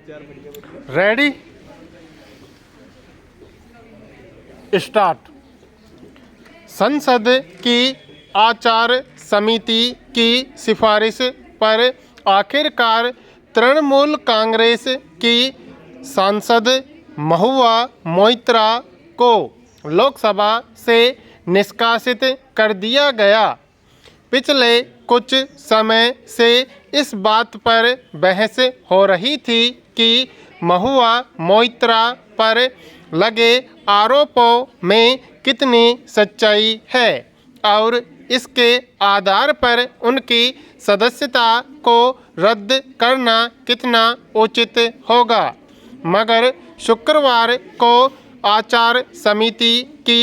Ready start. संसद की आचार समिति की सिफारिश पर आखिरकार तृणमूल कांग्रेस की सांसद महुआ मोइत्रा को लोकसभा से निष्कासित कर दिया गया। पिछले कुछ समय से इस बात पर बहस हो रही थी कि महुआ मोइत्रा पर लगे आरोपों में कितनी सच्चाई है और इसके आधार पर उनकी सदस्यता को रद्द करना कितना उचित होगा। मगर शुक्रवार को आचार समिति की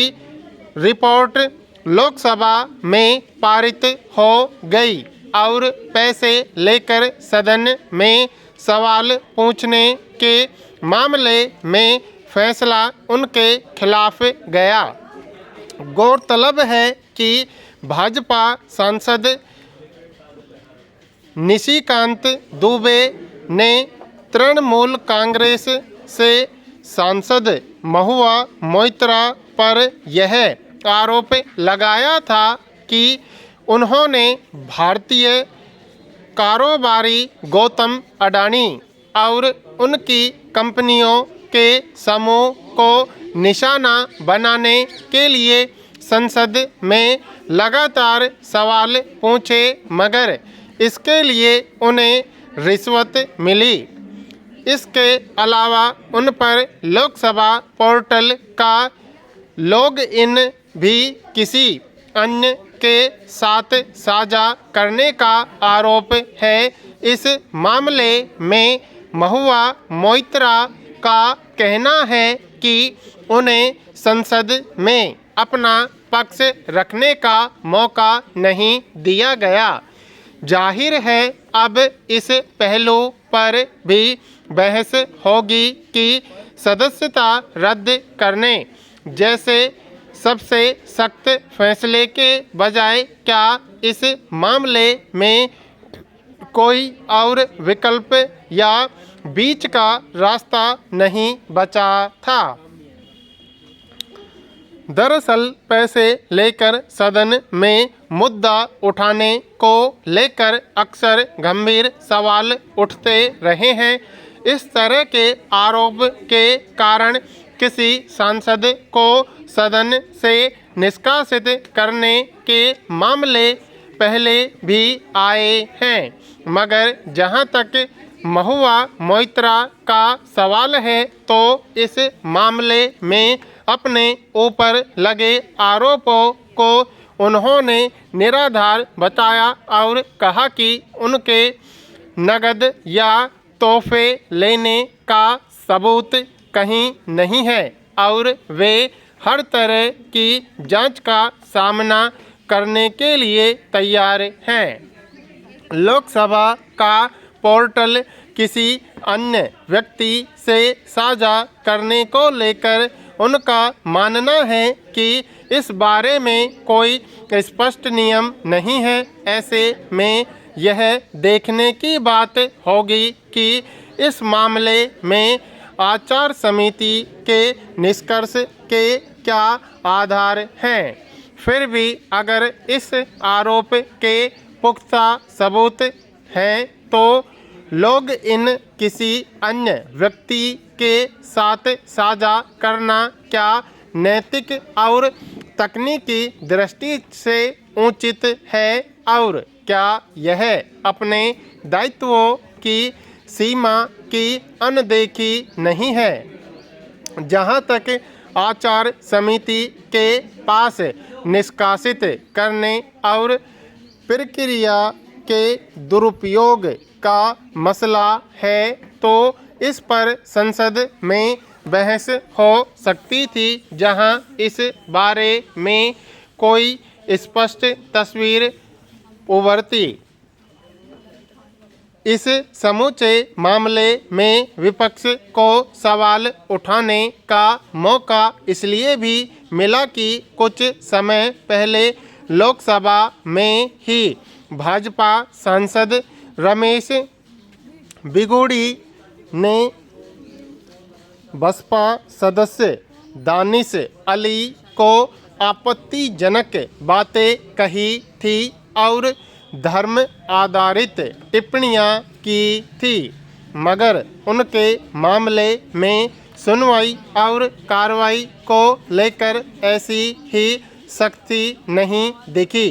रिपोर्ट लोकसभा में पारित हो गई और पैसे लेकर सदन में सवाल पूछने के मामले में फैसला उनके खिलाफ गया। गौरतलब है कि भाजपा सांसद निशिकांत दुबे ने तृणमूल कांग्रेस से सांसद महुआ मोइत्रा पर यह आरोप लगाया था कि उन्होंने भारतीय कारोबारी गौतम अडानी और उनकी कंपनियों के समूह को निशाना बनाने के लिए संसद में लगातार सवाल पूछे, मगर इसके लिए उन्हें रिश्वत मिली। इसके अलावा उन पर लोकसभा पोर्टल का लॉग इन भी किसी अन्य के साथ साझा करने का आरोप है। इस मामले में महुआ मोइत्रा का कहना है कि उन्हें संसद में अपना पक्ष रखने का मौका नहीं दिया गया। जाहिर है अब इस पहलू पर भी बहस होगी कि सदस्यता रद्द करने जैसे सबसे सख्त फैसले के बजाय क्या इस मामले में कोई और विकल्प या बीच का रास्ता नहीं बचा था। दरअसल पैसे लेकर सदन में मुद्दा उठाने को लेकर अक्सर गंभीर सवाल उठते रहे हैं। इस तरह के आरोप के कारण किसी सांसद को सदन से निष्कासित करने के मामले पहले भी आए हैं, मगर जहां तक महुआ मोइत्रा का सवाल है तो इस मामले में अपने ऊपर लगे आरोपों को उन्होंने निराधार बताया और कहा कि उनके नगद या तोहफे लेने का सबूत कहीं नहीं है और वे हर तरह की जांच का सामना करने के लिए तैयार हैं। लोकसभा का पोर्टल किसी अन्य व्यक्ति से साझा करने को लेकर उनका मानना है कि इस बारे में कोई स्पष्ट नियम नहीं है। ऐसे में यह देखने की बात होगी कि इस मामले में आचार समिति के निष्कर्ष के क्या आधार हैं। फिर भी अगर इस आरोप के पुख्ता सबूत हैं तो लॉग इन किसी अन्य व्यक्ति के साथ साझा करना क्या नैतिक और तकनीकी दृष्टि से उचित है और क्या यह अपने दायित्वों की सीमा की अनदेखी नहीं है। जहां तक आचार समिति के पास निष्कासित करने और प्रक्रिया के दुरुपयोग का मसला है तो इस पर संसद में बहस हो सकती थी, जहां इस बारे में कोई स्पष्ट तस्वीर उभरती। इस समूचे मामले में विपक्ष को सवाल उठाने का मौका इसलिए भी मिला कि कुछ समय पहले लोकसभा में ही भाजपा सांसद रमेश बिगुड़ी ने बसपा सदस्य दानिश अली को आपत्तिजनक बातें कही थी और धर्म आधारित टिप्पणियां की थी, मगर उनके मामले में सुनवाई और कार्रवाई को लेकर ऐसी ही सख्ती नहीं दिखी।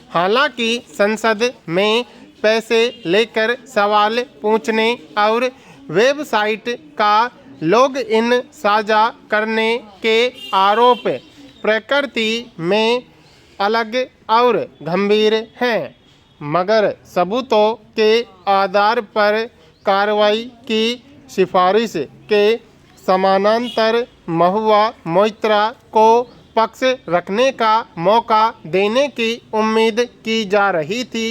हालांकि संसद में पैसे लेकर सवाल पूछने और वेबसाइट का लॉग इन साझा करने के आरोप प्रकृति में अलग और गंभीर हैं, मगर सबूतों के आधार पर कार्रवाई की सिफारिश के समानांतर महुआ मोइत्रा को पक्ष रखने का मौका देने की उम्मीद की जा रही थी।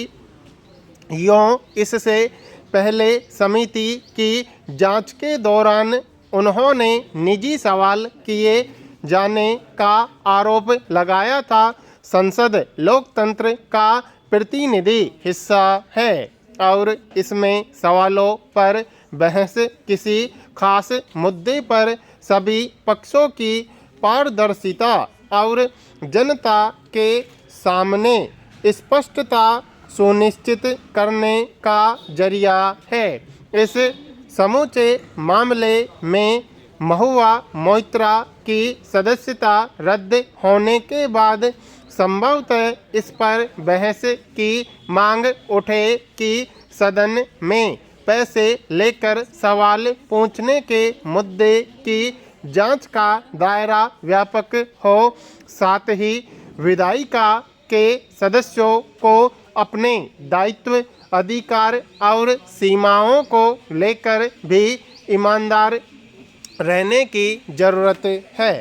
यों इससे पहले समिति की जांच के दौरान उन्होंने निजी सवाल किए जाने का आरोप लगाया था। संसद लोकतंत्र का प्रतिनिधि हिस्सा है और इसमें सवालों पर बहस किसी खास मुद्दे पर सभी पक्षों की पारदर्शिता और जनता के सामने स्पष्टता सुनिश्चित करने का जरिया है। इस समूचे मामले में महुआ मोइत्रा की सदस्यता रद्द होने के बाद संभवतः इस पर बहस की मांग उठे कि सदन में पैसे लेकर सवाल पूछने के मुद्दे की जांच का दायरा व्यापक हो, साथ ही विधायिका के सदस्यों को अपने दायित्व, अधिकार और सीमाओं को लेकर भी ईमानदार रहने की जरूरत है।